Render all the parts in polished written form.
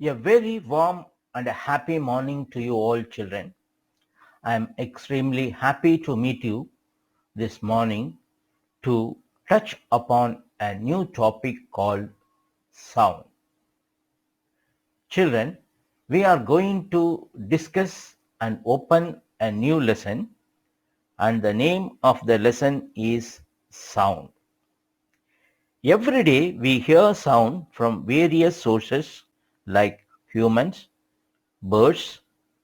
A very warm and a happy morning to you all children. I am extremely happy to meet you this morning to touch upon a new topic called sound. Children, we are going to discuss and open a new lesson, and the name of the lesson is sound. Every day we hear sound from various sources like humans, birds,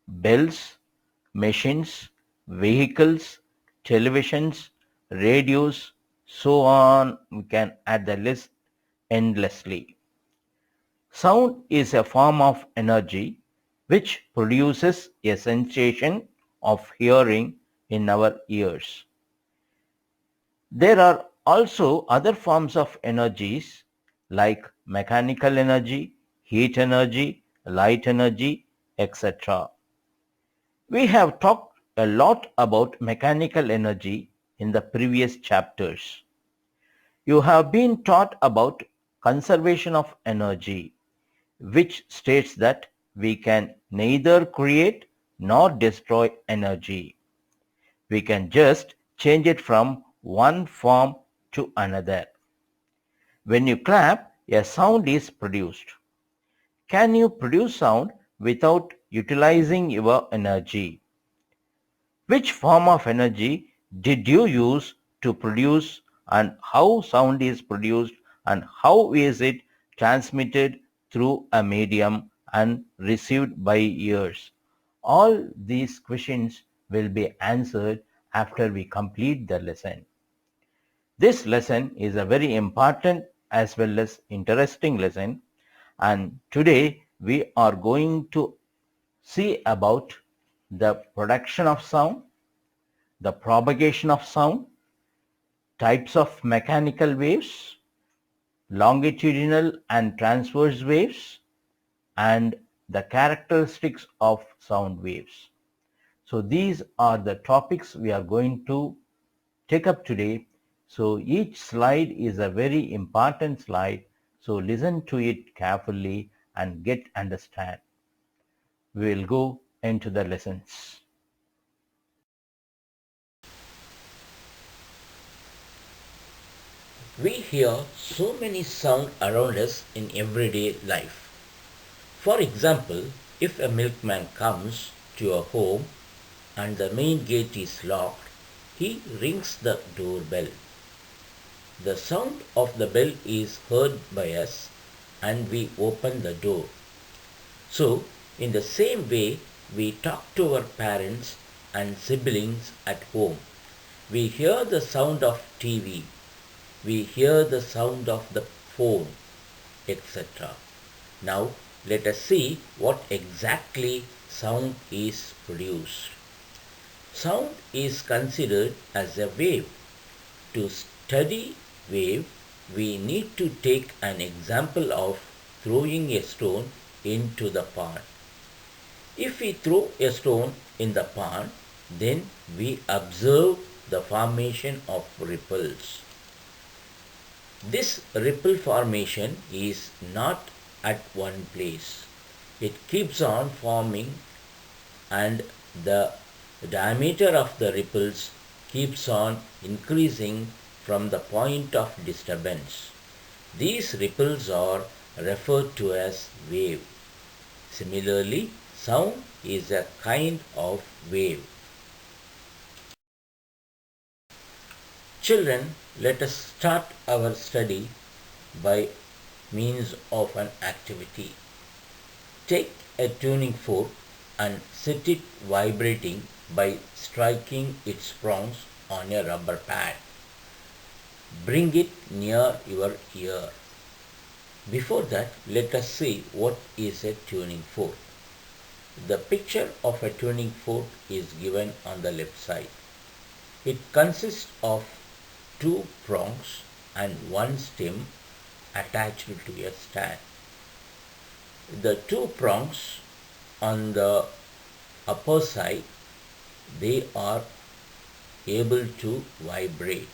bells, machines, vehicles, televisions, radios, so on. We can add the list endlessly. Sound is a form of energy which produces a sensation of hearing in our ears. There are also other forms of energies like mechanical energy, heat energy, light energy, etc. We have talked a lot about mechanical energy in the previous chapters. You have been taught about conservation of energy, which states that we can neither create nor destroy energy. We can just change it from one form to another. When you clap, a sound is produced. Can you produce sound without utilizing your energy? Which form of energy did you use to produce, and how sound is produced, and how is it transmitted through a medium and received by ears? All these questions will be answered after we complete the lesson. This lesson is a very important as well as interesting lesson, and today we are going to see about the production of sound, the propagation of sound, types of mechanical waves, longitudinal and transverse waves, and the characteristics of sound waves. So these are the topics we are going to take up today. So each slide is a very important slide. So listen to it carefully and get understand. We will go into the lessons. We hear so many sounds around us in everyday life. For example, if a milkman comes to a home and the main gate is locked, he rings the doorbell. The sound of the bell is heard by us and we open the door. So, in the same way, we talk to our parents and siblings at home. We hear the sound of TV. We hear the sound of the phone, etc. Now, let us see what exactly sound is produced. Sound is considered as a wave. To study wave, we need to take an example of throwing a stone into the pond. If we throw a stone in the pond, then we observe the formation of ripples. This ripple formation is not at one place. It keeps on forming and the diameter of the ripples keeps on increasing from the point of disturbance. These ripples are referred to as wave. Similarly, sound is a kind of wave. Children, let us start our study by means of an activity. Take a tuning fork and set it vibrating by striking its prongs on a rubber pad. Bring it near your ear. Before that, let us see what is a tuning fork. The picture of a tuning fork is given on the left side. It consists of two prongs and one stem attached to a stand. The two prongs on the upper side, they are able to vibrate.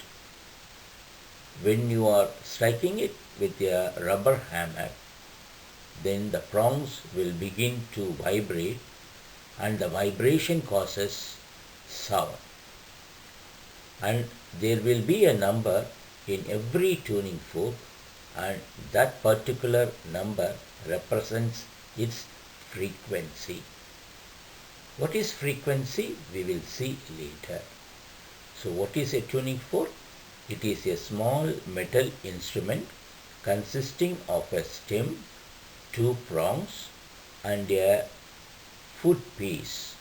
When you are striking it with a rubber hammer, then the prongs will begin to vibrate and the vibration causes sound. And there will be a number in every tuning fork and that particular number represents its frequency. What is frequency? We will see later. So what is a tuning fork? It is a small metal instrument consisting of a stem, two prongs and a foot piece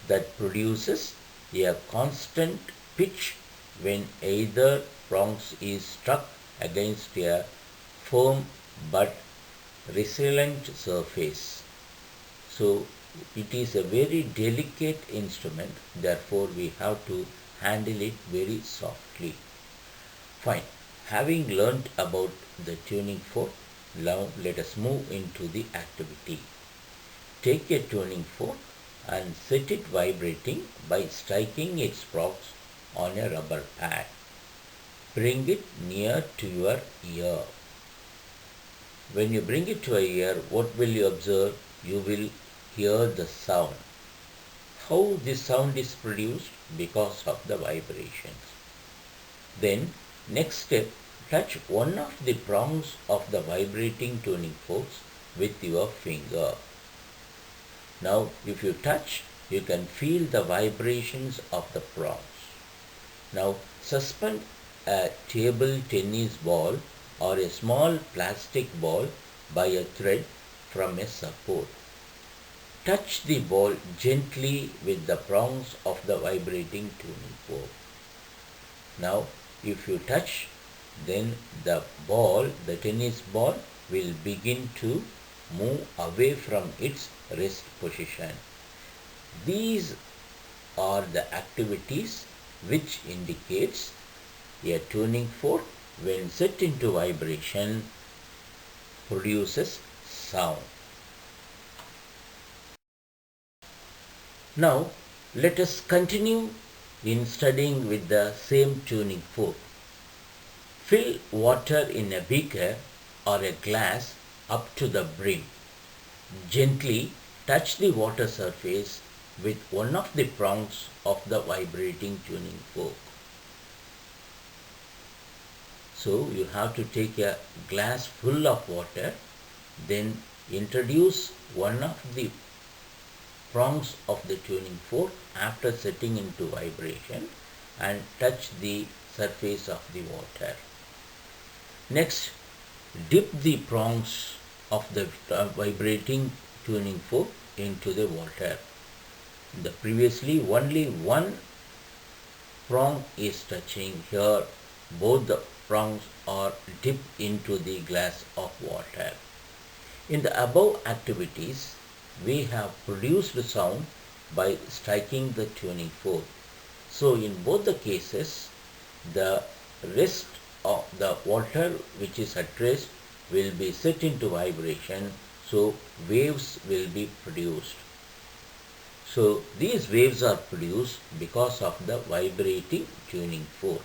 that produces a constant pitch when either prongs is struck against a firm but resilient surface. So it is a very delicate instrument, therefore we have to handle it very softly. Fine. Having learnt about the tuning fork, now let us move into the activity. Take a tuning fork and set it vibrating by striking its prongs on a rubber pad. Bring it near to your ear. When you bring it to your ear, what will you observe? You will hear the sound. How this sound is produced? Because of the vibrations. Then, next step, touch one of the prongs of the vibrating tuning forks with your finger. Now, if you touch, you can feel the vibrations of the prongs. Now, suspend a table tennis ball or a small plastic ball by a thread from a support. Touch the ball gently with the prongs of the vibrating tuning fork. Now, if you touch, then the ball, the tennis ball, will begin to move away from its rest position. These are the activities which indicates a tuning fork when set into vibration produces sound. Now let us continue in studying with the same tuning fork. Fill water in a beaker or a glass up to the brim. Gently touch the water surface with one of the prongs of the vibrating tuning fork. So you have to take a glass full of water, then introduce one of the prongs of the tuning fork after setting into vibration and touch the surface of the water. Next, dip the prongs of the vibrating tuning fork into the water. Previously only one prong is touching. Here both the prongs are dipped into the glass of water. In the above activities, we have produced sound by striking the tuning fork. So in both the cases, the rest of the water which is at rest will be set into vibration, so waves will be produced. So these waves are produced because of the vibrating tuning fork.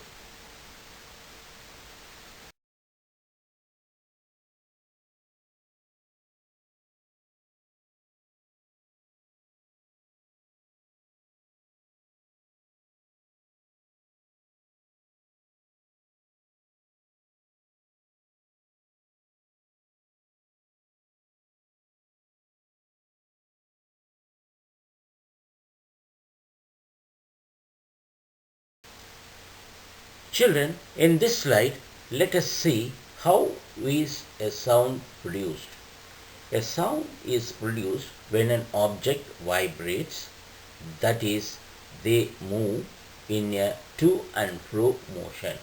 Children, in this slide, let us see how is a sound produced. A sound is produced when an object vibrates, that is, they move in a to and fro motion.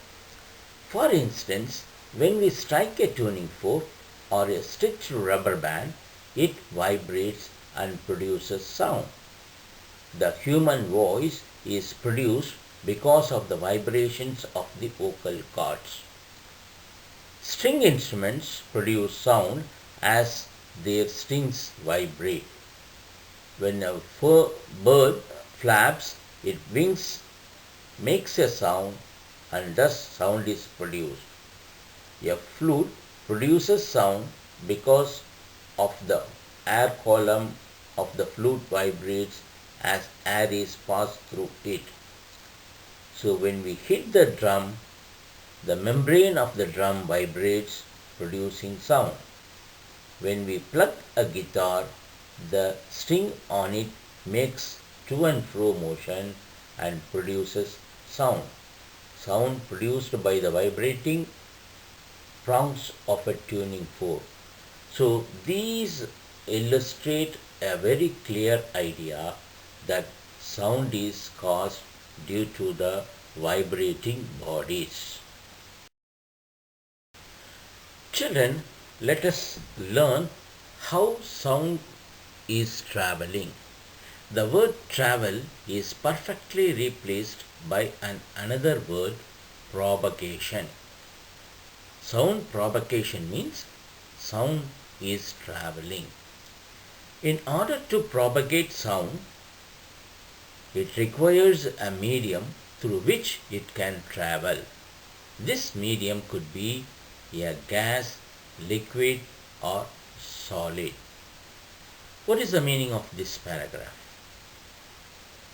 For instance, when we strike a tuning fork or a stretched rubber band, it vibrates and produces sound. The human voice is produced because of the vibrations of the vocal cords. String instruments produce sound as their strings vibrate. When a bird flaps its wings, makes a sound, and thus sound is produced. A flute produces sound because of the air column of the flute vibrates as air is passed through it. So when we hit the drum, the membrane of the drum vibrates, producing sound. When we pluck a guitar, the string on it makes to and fro motion and produces sound. Sound produced by the vibrating prongs of a tuning fork. So these illustrate a very clear idea that sound is caused due to the vibrating bodies. Children, let us learn how sound is traveling. The word travel is perfectly replaced by another word, propagation. Sound propagation means sound is traveling. In order to propagate sound, it requires a medium through which it can travel. This medium could be a gas, liquid, or solid. What is the meaning of this paragraph?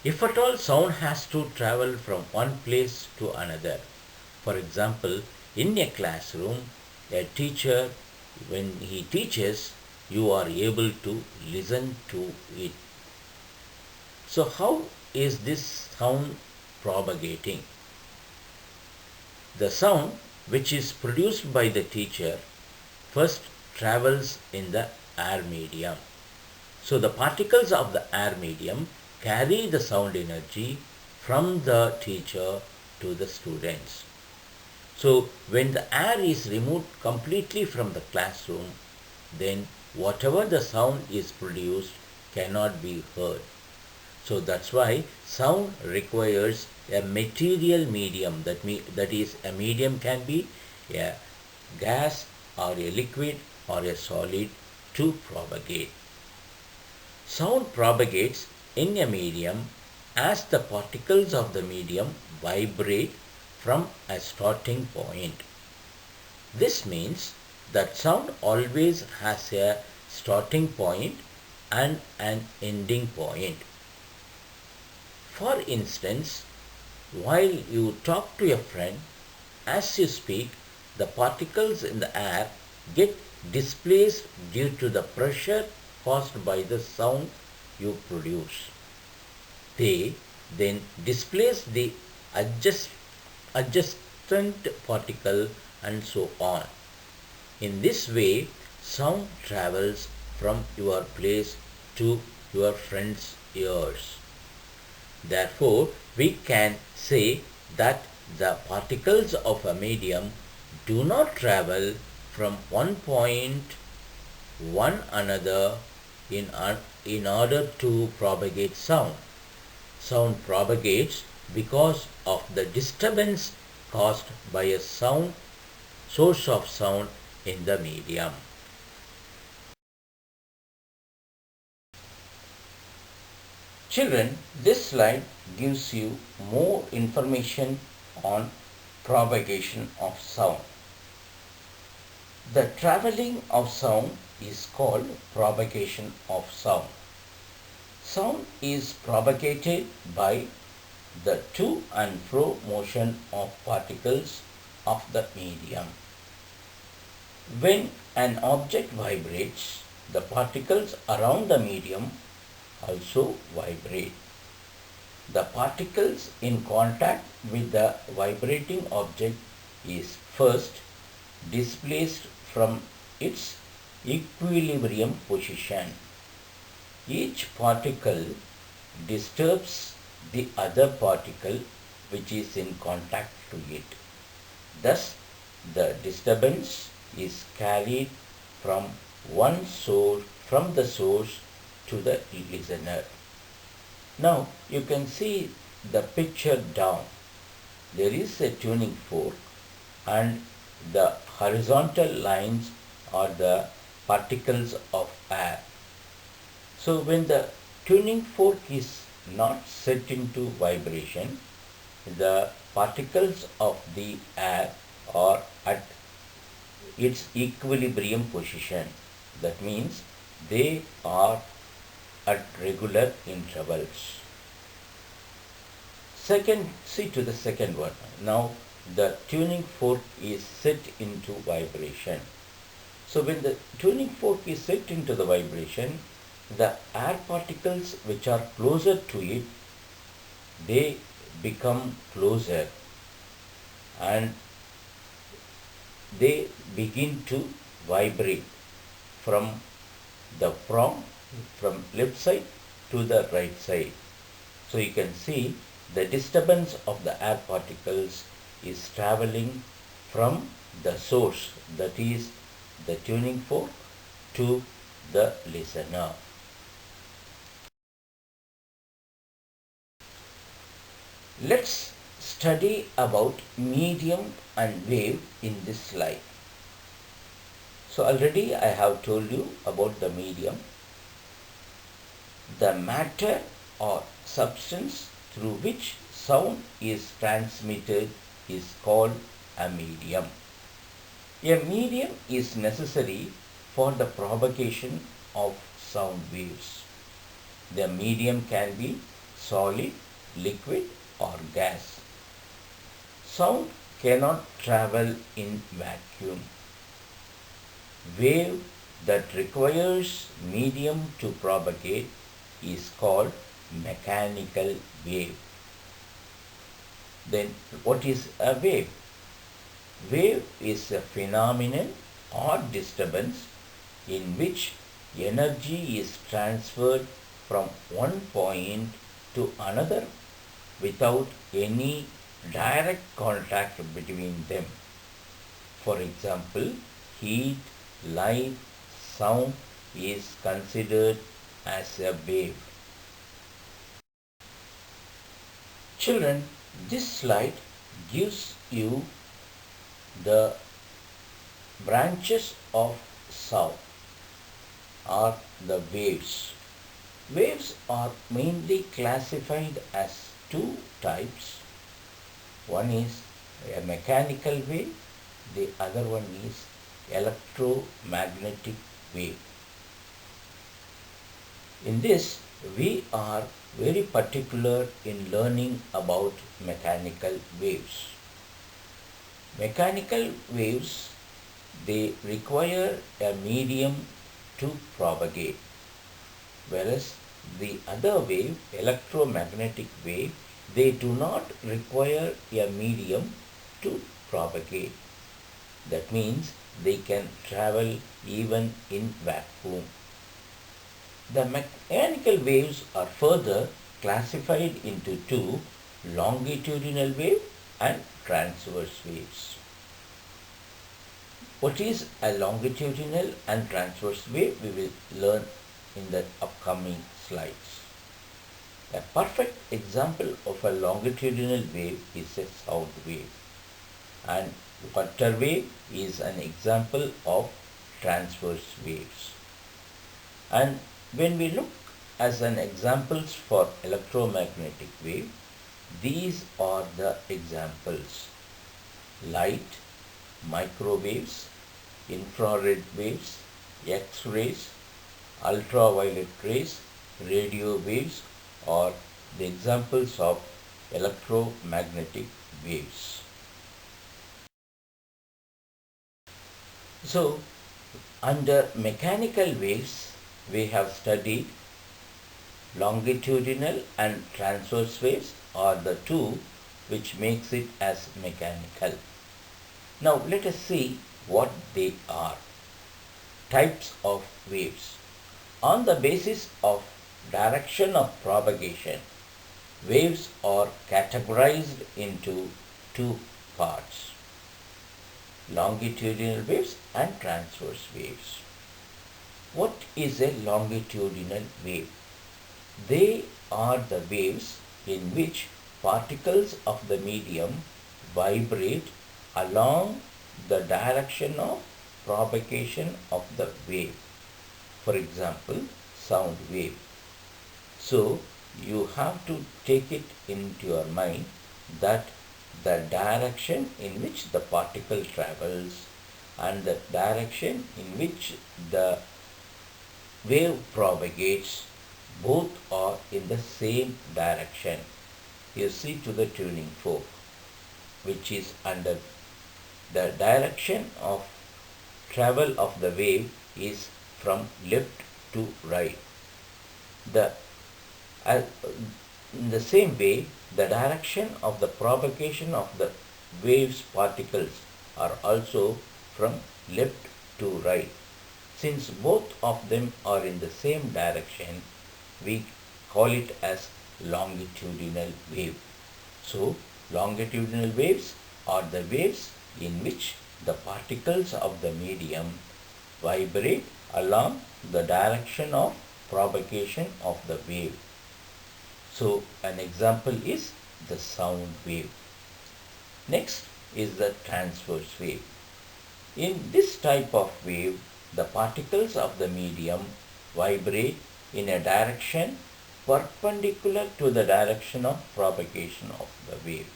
If at all sound has to travel from one place to another, for example, in a classroom, a teacher, when he teaches, you are able to listen to it. So how is this sound propagating? The sound which is produced by the teacher first travels in the air medium. So the particles of the air medium carry the sound energy from the teacher to the students. So when the air is removed completely from the classroom, then whatever the sound is produced cannot be heard. So that's why sound requires a material medium. That is, a medium can be a gas or a liquid or a solid to propagate. Sound propagates in a medium as the particles of the medium vibrate from a starting point. This means that sound always has a starting point and an ending point. For instance, while you talk to a friend, as you speak, the particles in the air get displaced due to the pressure caused by the sound you produce. They then displace the adjacent particle and so on. In this way, sound travels from your place to your friend's ears. Therefore, we can say that the particles of a medium do not travel from one point one another in order to propagate sound. Sound propagates because of the disturbance caused by a source of sound in the medium. Children, this slide gives you more information on propagation of sound. The traveling of sound is called propagation of sound. Sound is propagated by the to and fro motion of particles of the medium. When an object vibrates, the particles around the medium also vibrate. The particles in contact with the vibrating object is first displaced from its equilibrium position. Each particle disturbs the other particle which is in contact to it. Thus, the disturbance is carried from the source to the listener. Now you can see the picture down. There is a tuning fork and the horizontal lines are the particles of air. So when the tuning fork is not set into vibration, the particles of the air are at its equilibrium position. That means they are at regular intervals. Second, see to the second one. Now the tuning fork is set into vibration. So when the tuning fork is set into the vibration, the air particles which are closer to it, they become closer and they begin to vibrate from the from left side to the right side. So you can see the disturbance of the air particles is traveling from the source, that is the tuning fork, to the listener. Let's study about medium and wave in this slide. So already I have told you about the medium. The matter or substance through which sound is transmitted is called a medium. A medium is necessary for the propagation of sound waves. The medium can be solid, liquid, or gas. Sound cannot travel in vacuum. Wave that requires medium to propagate is called mechanical wave. Then what is a wave? Wave is a phenomenon or disturbance in which energy is transferred from one point to another without any direct contact between them. For example, heat, light, sound is considered as a wave. Children, this slide gives you the branches of sound or the waves. Waves are mainly classified as two types. One is a mechanical wave, the other one is electromagnetic wave. In this, we are very particular in learning about mechanical waves. Mechanical waves, they require a medium to propagate, whereas the other wave, electromagnetic wave, they do not require a medium to propagate. That means they can travel even in vacuum. The mechanical waves are further classified into two, longitudinal wave and transverse waves. What is a longitudinal and transverse wave? We will learn in the upcoming slides. A perfect example of a longitudinal wave is a sound wave, and water wave is an example of transverse waves. And when we look as an examples for electromagnetic wave, these are the examples: light, microwaves, infrared waves, X-rays, ultraviolet rays, radio waves are the examples of electromagnetic waves. So, under mechanical waves, we have studied longitudinal and transverse waves are the two which makes it as mechanical. Now let us see what they are. Types of waves. On the basis of direction of propagation, waves are categorized into two parts: longitudinal waves and transverse waves. What is a longitudinal wave? They are the waves in which particles of the medium vibrate along the direction of propagation of the wave. For example, sound wave. So, you have to take it into your mind that the direction in which the particle travels and the direction in which the wave propagates, both are in the same direction. You see to the tuning fork, which is under the direction of travel of the wave is from left to right. The uh, in the same way, the direction of the propagation of the wave's particles are also from left to right. Since both of them are in the same direction, we call it as longitudinal wave. So, longitudinal waves are the waves in which the particles of the medium vibrate along the direction of propagation of the wave. So, an example is the sound wave. Next is the transverse wave. In this type of wave, the particles of the medium vibrate in a direction perpendicular to the direction of propagation of the wave.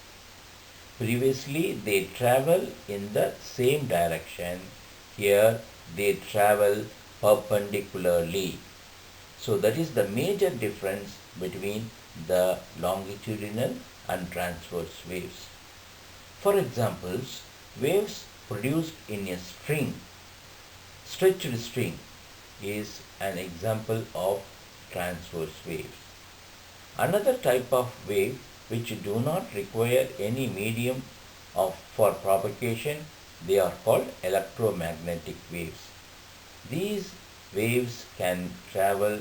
Previously, they travel in the same direction. Here, they travel perpendicularly. So, that is the major difference between the longitudinal and transverse waves. For examples, waves produced in a string, stretched string, is an example of transverse waves. Another type of wave which do not require any medium for propagation, they are called electromagnetic waves. These waves can travel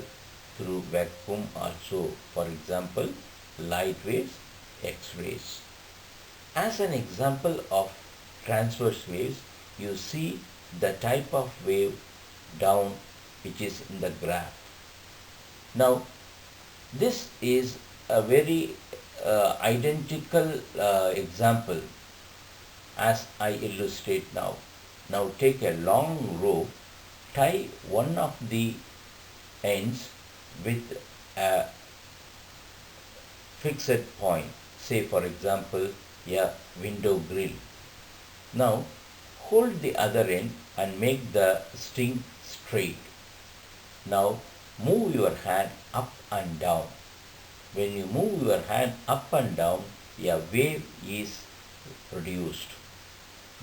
through vacuum also. For example, light waves, X-rays. As an example of transverse waves, you see the type of wave down which is in the graph. Now, this is a very identical example as I illustrate now. Now take a long rope, tie one of the ends with a fixed point, say for example a window grill. Now hold the other end and make the string straight. Now move your hand up and down. When you move your hand up and down, a wave is produced.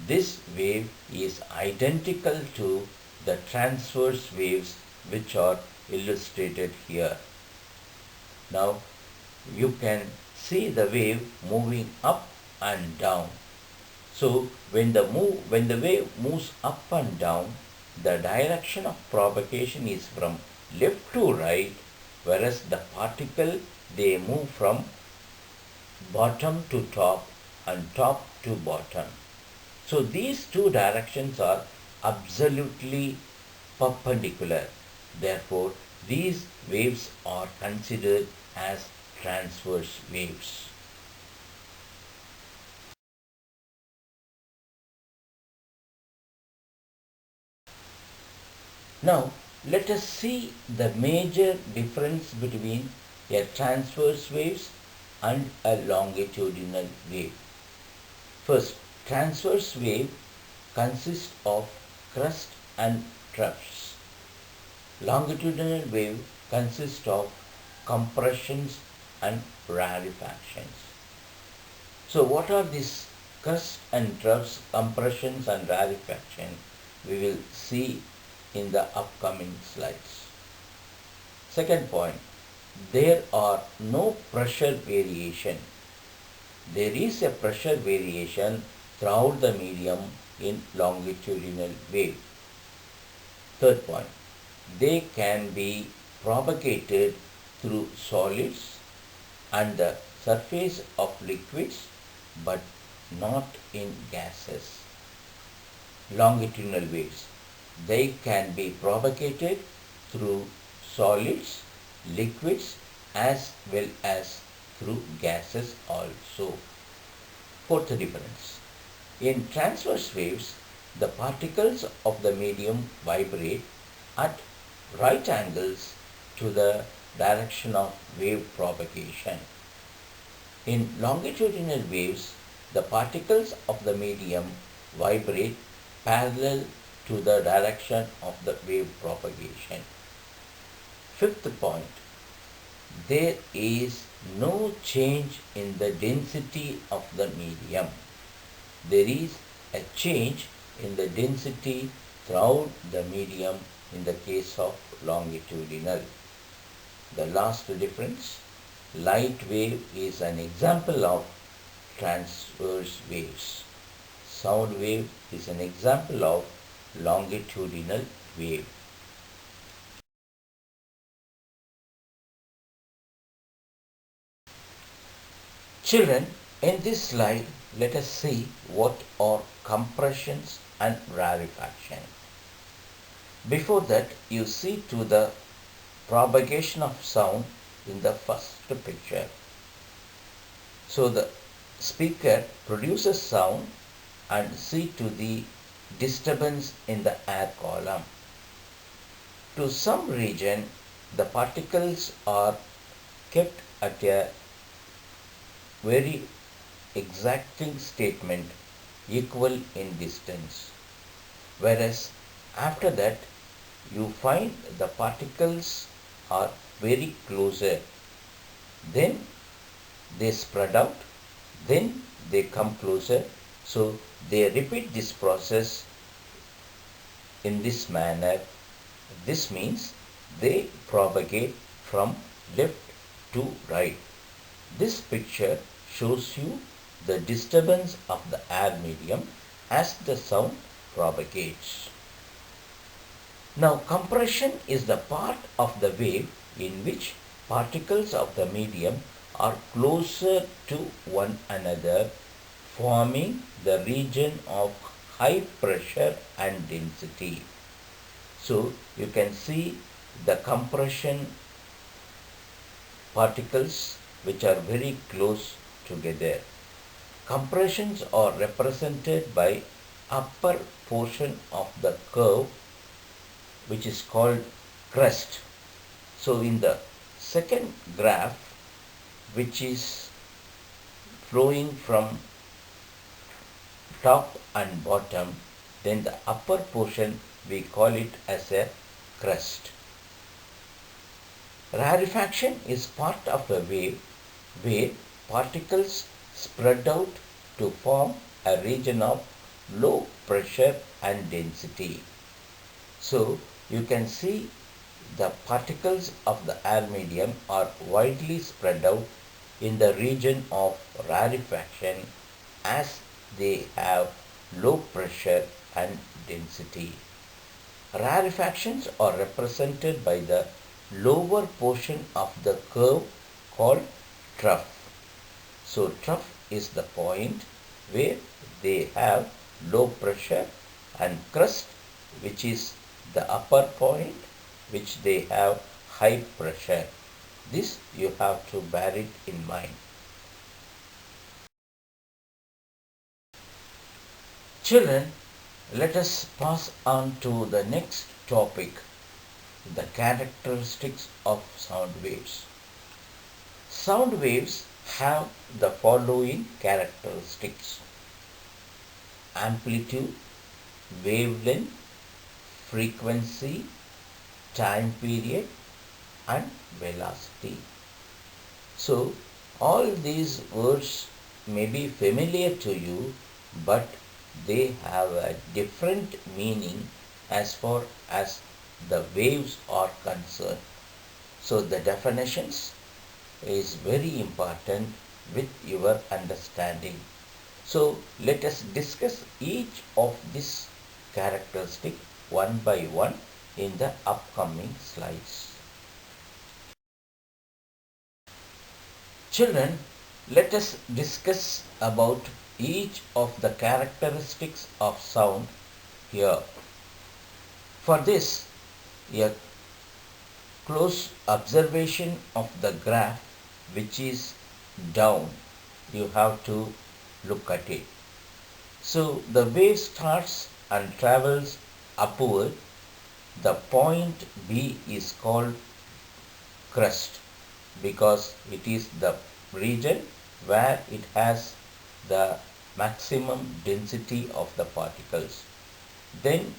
This wave is identical to the transverse waves which are illustrated here. Now you can see the wave moving up and down. So when the wave moves up and down, the direction of propagation is from left to right, whereas the particle, they move from bottom to top and top to bottom. So these two directions are absolutely perpendicular. Therefore, these waves are considered as transverse waves. Now, let us see the major difference between a transverse waves and a longitudinal wave. First, transverse wave consists of crust and troughs. Longitudinal wave consists of compressions and rarefactions. So what are these crust and troughs, compressions and rarefaction? We will see in the upcoming slides. Second point, there are no pressure variation. There is a pressure variation throughout the medium in longitudinal wave. Third point, they can be propagated through solids and the surface of liquids but not in gases. Longitudinal waves, they can be propagated through solids, liquids as well as through gases also. Fourth difference. In transverse waves, the particles of the medium vibrate at right angles to the direction of wave propagation. In longitudinal waves, the particles of the medium vibrate parallel to the direction of the wave propagation. Fifth point, there is no change in the density of the medium. There is a change in the density throughout the medium in the case of longitudinal. The last difference, light wave is an example of transverse waves. Sound wave is an example of longitudinal wave. Children, in this slide, let us see what are compressions and rarefaction. Before that, you see to the propagation of sound in the first picture. So the speaker produces sound and see to the disturbance in the air column. To some region, the particles are kept at a very exacting statement equal in distance, whereas after that you find the particles are very closer, then they spread out, then they come closer, so they repeat this process in this manner. This means they propagate from left to right. This picture shows you the disturbance of the air medium as the sound propagates. Now, compression is the part of the wave in which particles of the medium are closer to one another, forming the region of high pressure and density. So, you can see the compression particles which are very close together. Compressions are represented by upper portion of the curve which is called crest. So in the second graph, which is flowing from top and bottom, then the upper portion we call it as a crest. Rarefaction is part of a wave where particles spread out to form a region of low pressure and density. So you can see the particles of the air medium are widely spread out in the region of rarefaction as they have low pressure and density. Rarefactions are represented by the lower portion of the curve called trough. So trough is the point where they have low pressure, and crest, which is the upper point which they have high pressure. This you have to bear it in mind. Children, let us pass on to the next topic, the characteristics of sound waves. Sound waves have the following characteristics: amplitude, wavelength, frequency, time period, and velocity. So all these words may be familiar to you, but they have a different meaning as far as the waves are concerned. So the definitions is very important with your understanding. So let us discuss each of these characteristics one by one in the upcoming slides. Children, let us discuss about each of the characteristics of sound here. For this, a close observation of the graph which is down, you have to look at it. So the wave starts and travels upward. The point B is called crest because it is the region where it has the maximum density of the particles. Then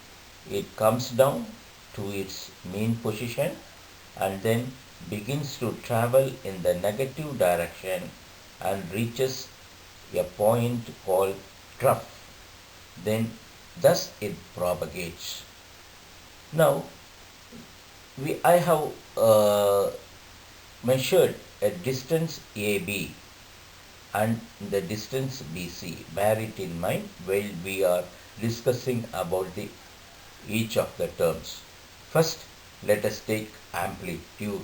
it comes down to its mean position and then begins to travel in the negative direction and reaches a point called trough. Then thus it propagates. Now I have measured a distance AB and the distance BC. Bear it in mind while we are discussing about each of the terms. First, let us take amplitude.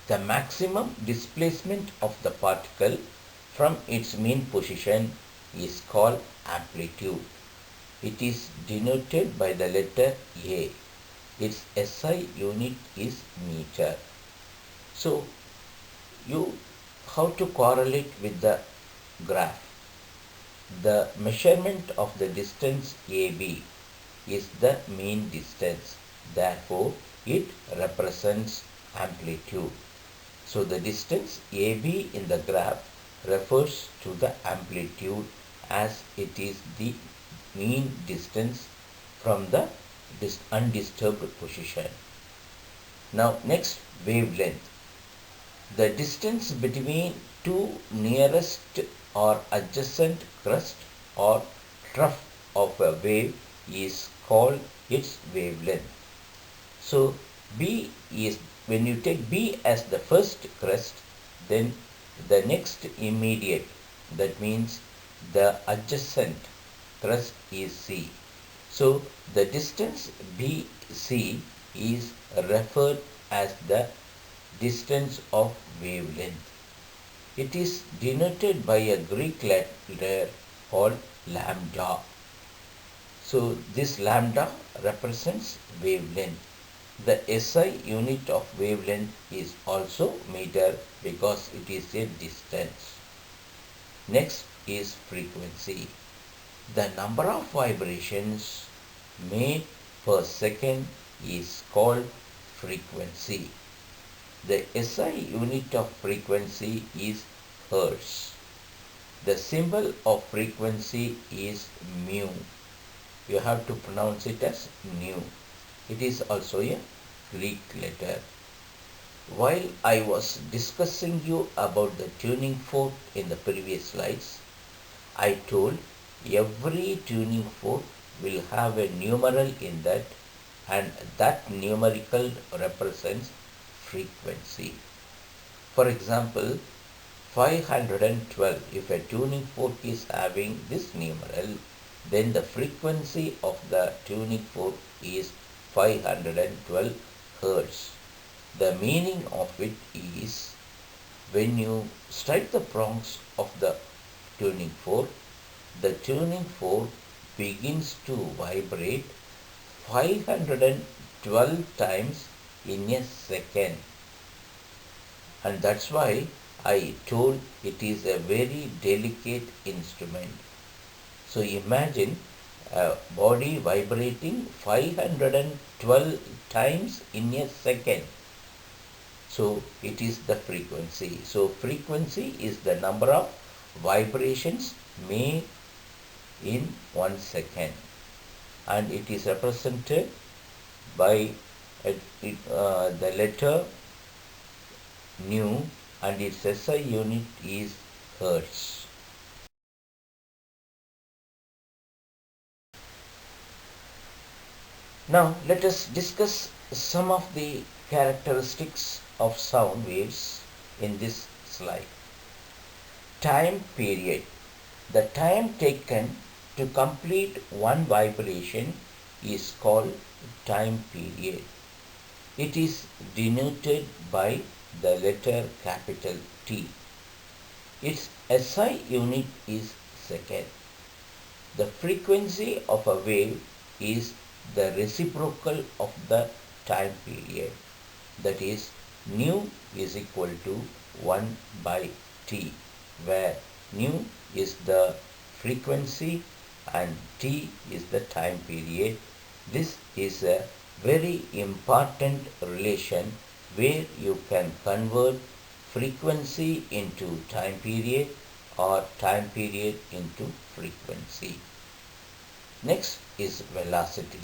The maximum displacement of the particle from its mean position is called amplitude. It is denoted by the letter A. Its SI unit is meter. So, you how to correlate with the graph. The measurement of the distance AB is the mean distance. Therefore, it represents amplitude. So, the distance AB in the graph refers to the amplitude as it is the mean distance from the undisturbed position. Now, next, wavelength. The distance between two nearest or adjacent crest or trough of a wave is called its wavelength. So B is, when you take B as the first crest, then the next immediate, that means the adjacent crest is C. So the distance BC is referred as the distance of wavelength. It is denoted by a Greek letter called lambda. So this lambda represents wavelength. The SI unit of wavelength is also meter because it is a distance. Next is frequency. The number of vibrations made per second is called frequency. The SI unit of frequency is hertz. The symbol of frequency is mu. You have to pronounce it as nu. It is also a Greek letter. While I was discussing you about the tuning fork in the previous slides, I told every tuning fork will have a numeral in that, and that numerical represents frequency. For example, 512, if a tuning fork is having this numeral, then the frequency of the tuning fork is 512 Hertz. The meaning of it is, when you strike the prongs of the tuning fork begins to vibrate 512 times in a second. And that's why I told it is a very delicate instrument. So imagine a body vibrating 512 times in a second. So it is the frequency. So frequency is the number of vibrations made in 1 second, and it is represented by the letter nu, and its SI unit is hertz. Now let us discuss some of the characteristics of sound waves in this slide. Time period. The time taken to complete one vibration is called time period. It is denoted by the letter capital T. Its SI unit is second. The frequency of a wave is the reciprocal of the time period. That is, nu is equal to 1 by T, where nu is the frequency and T is the time period. This is a very important relation where you can convert frequency into time period or time period into frequency. Next is velocity.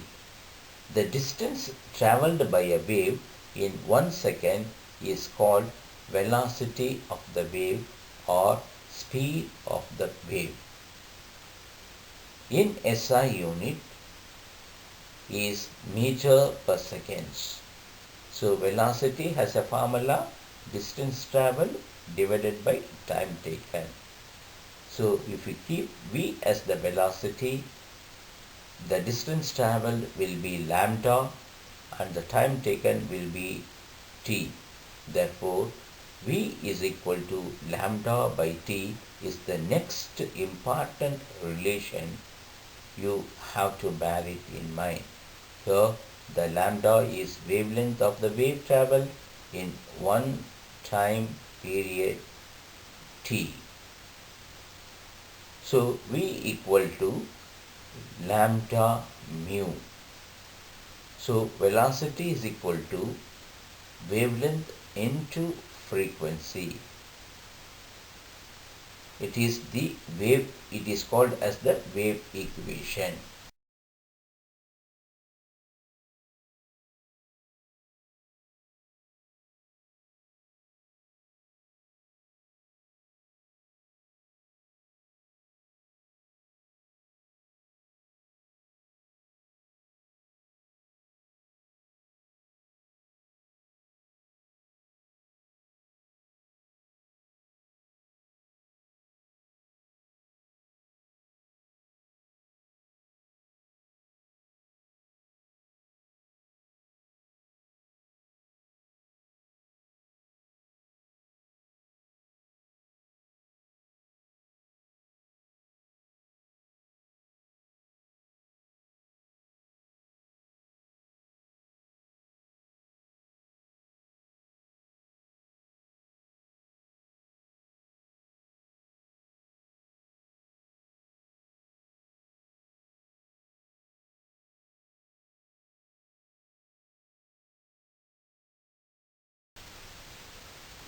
The distance traveled by a wave in 1 second is called velocity of the wave or speed of the wave. In SI unit is meter per seconds. So velocity has a formula: distance traveled divided by time taken. So if we keep V as the velocity, the distance traveled will be lambda and the time taken will be t. Therefore, V is equal to lambda by t is the next important relation. You have to bear it in mind. Here, the lambda is wavelength of the wave travelled in one time period t. So, V equal to lambda mu. So, velocity is equal to wavelength into frequency. It is called as the wave equation.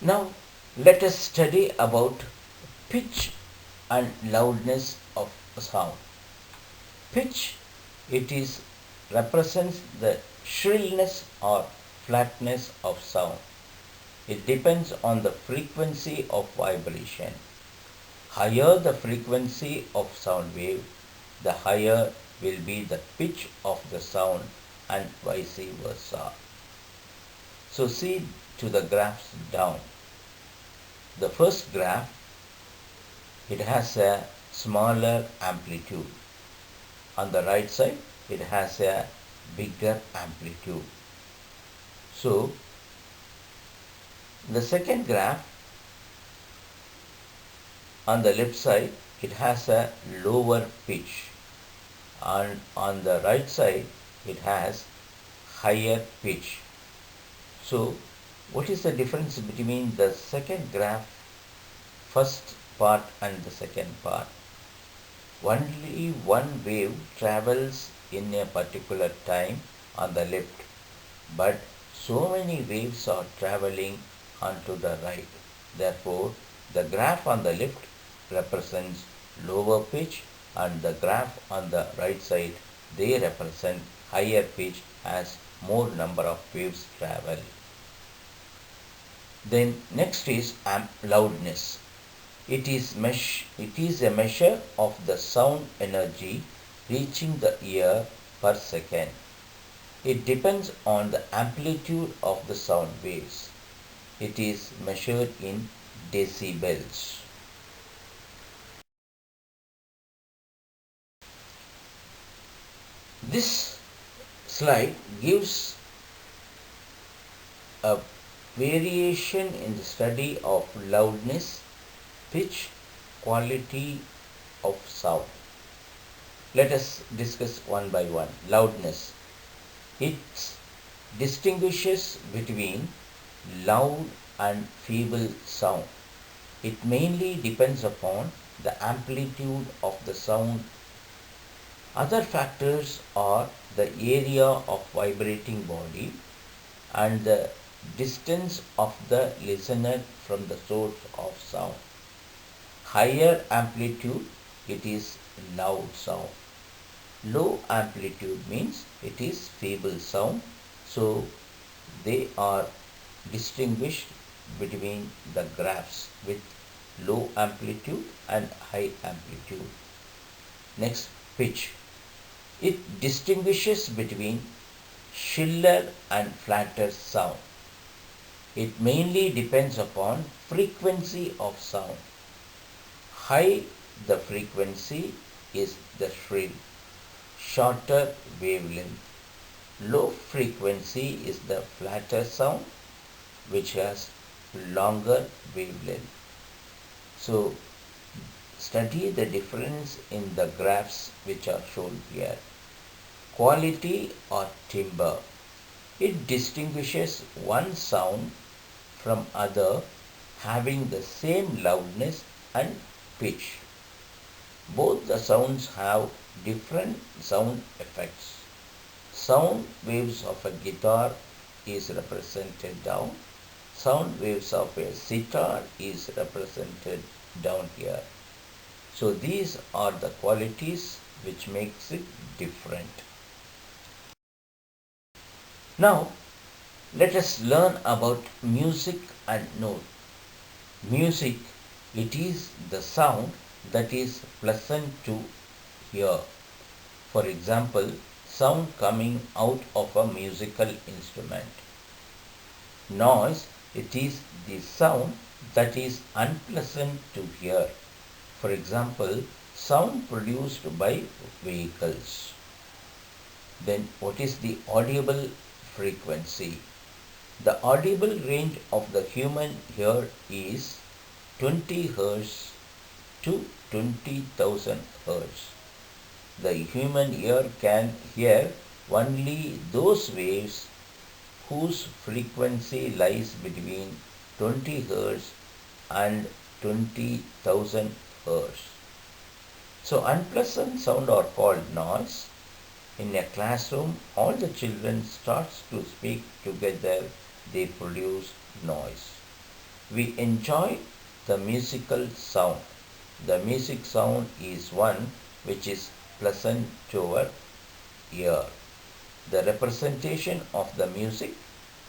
Now, let us study about pitch and loudness of sound. Pitch, it is represents the shrillness or flatness of sound. It depends on the frequency of vibration. Higher the frequency of sound wave, the higher will be the pitch of the sound and vice versa. So see to the graphs down. The first graph, it has a smaller amplitude. On the right side, it has a bigger amplitude. So, the second graph, on the left side, it has a lower pitch. And on the right side, it has higher pitch. So, what is the difference between the second graph, first part and the second part? Only one wave travels in a particular time on the left, but so many waves are traveling onto the right. Therefore, the graph on the left represents lower pitch and the graph on the right side, they represent higher pitch as more number of waves travel. Then next is loudness. It is a measure of the sound energy reaching the ear per second. It depends on the amplitude of the sound waves. It is measured in decibels. This slide gives a variation in the study of loudness, pitch, quality of sound. Let us discuss one by one. Loudness. It distinguishes between loud and feeble sound. It mainly depends upon the amplitude of the sound. Other factors are the area of vibrating body and the distance of the listener from the source of sound. Higher amplitude, it is loud sound. Low amplitude means it is feeble sound. So they are distinguished between the graphs with low amplitude and high amplitude. Next, pitch. It distinguishes between shriller and flatter sound. It mainly depends upon frequency of sound. High the frequency is the shrill, shorter wavelength. Low frequency is the flatter sound which has longer wavelength. So study the difference in the graphs which are shown here. Quality or timbre. It distinguishes one sound from other having the same loudness and pitch. Both the sounds have different sound effects. Sound waves of a guitar is represented down. Sound waves of a sitar is represented down here. So these are the qualities which makes it different. Now let us learn about music and note. Music, it is the sound that is pleasant to hear. For example, sound coming out of a musical instrument. Noise, it is the sound that is unpleasant to hear. For example, sound produced by vehicles. Then what is the audible frequency? The audible range of the human ear is 20 Hz to 20,000 Hz. The human ear can hear only those waves whose frequency lies between 20 Hz and 20,000 Hz. So unpleasant sound are called noise. In a classroom, all the children starts to speak together, they produce noise. We enjoy the musical sound. The music sound is one which is pleasant to our ear. The representation of the music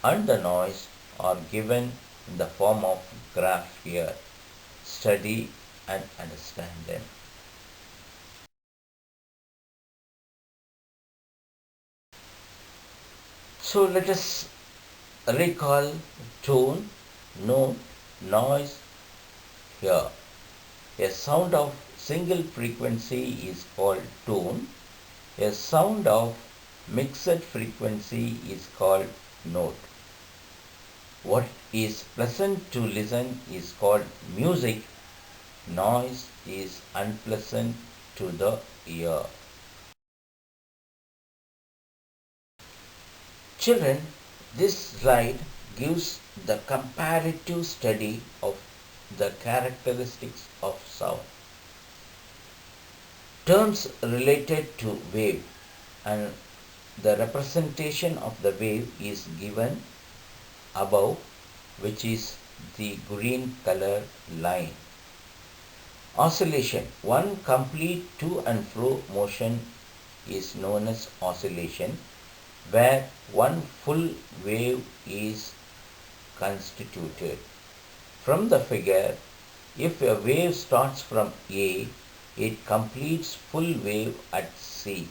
and the noise are given in the form of graph here. Study and understand them. So let us recall tone, note, noise here. A sound of single frequency is called tone. A sound of mixed frequency is called note. What is pleasant to listen is called music. Noise is unpleasant to the ear. Children, this slide gives the comparative study of the characteristics of sound. Terms related to wave and the representation of the wave is given above, which is the green color line. Oscillation. One complete to and fro motion is known as oscillation, where one full wave is constituted. From the figure, if a wave starts from A, it completes full wave at C,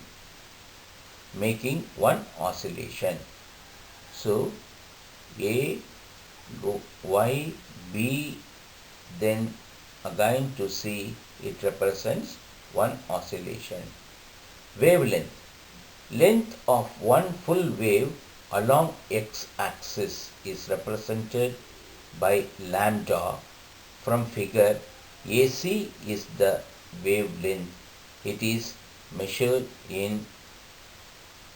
making one oscillation. So, A, go Y, B, then again to C, it represents one oscillation. Wavelength. Length of one full wave along x-axis is represented by lambda. From figure, AC is the wavelength. It is measured in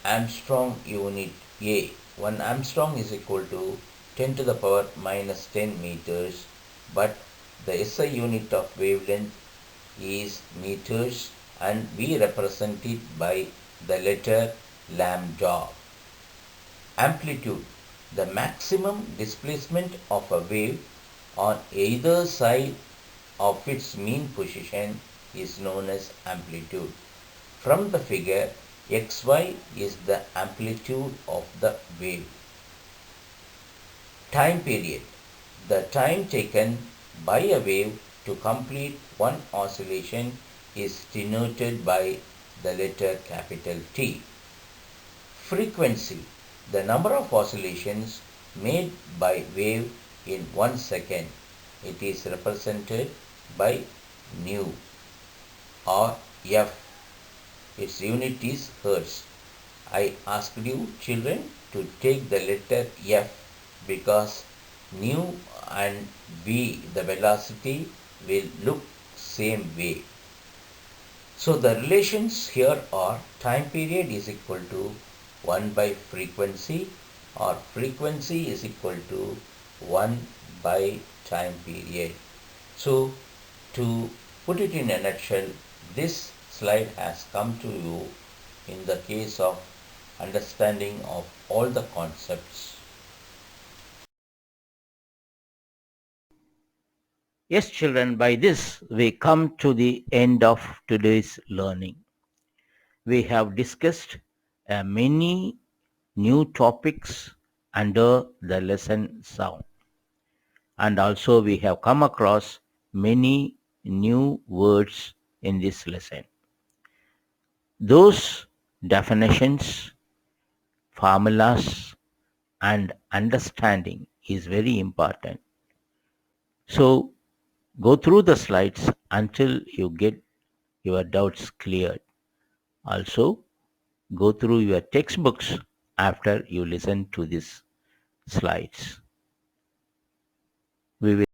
Armstrong unit A. 1 Armstrong is equal to 10 to the power minus 10 meters, but the SI unit of wavelength is meters and we represent it by the letter lambda. Amplitude. The maximum displacement of a wave on either side of its mean position is known as amplitude. From the figure, xy is the amplitude of the wave. Time period. The time taken by a wave to complete one oscillation is denoted by the letter capital T. Frequency. The number of oscillations made by wave in 1 second. It is represented by nu or F. Its unit is Hertz. I asked you children to take the letter F because nu and v, the velocity, will look same way. So the relations here are time period is equal to 1 by frequency, or frequency is equal to 1 by time period. So to put it in a nutshell, this slide has come to you in the case of understanding of all the concepts. Yes, children, by this we come to the end of today's learning. We have discussed many new topics under the lesson sound, and also we have come across many new words in this lesson. Those definitions, formulas, and understanding is very important. So go through the slides until you get your doubts cleared. Also, go through your textbooks after you listen to these slides. We will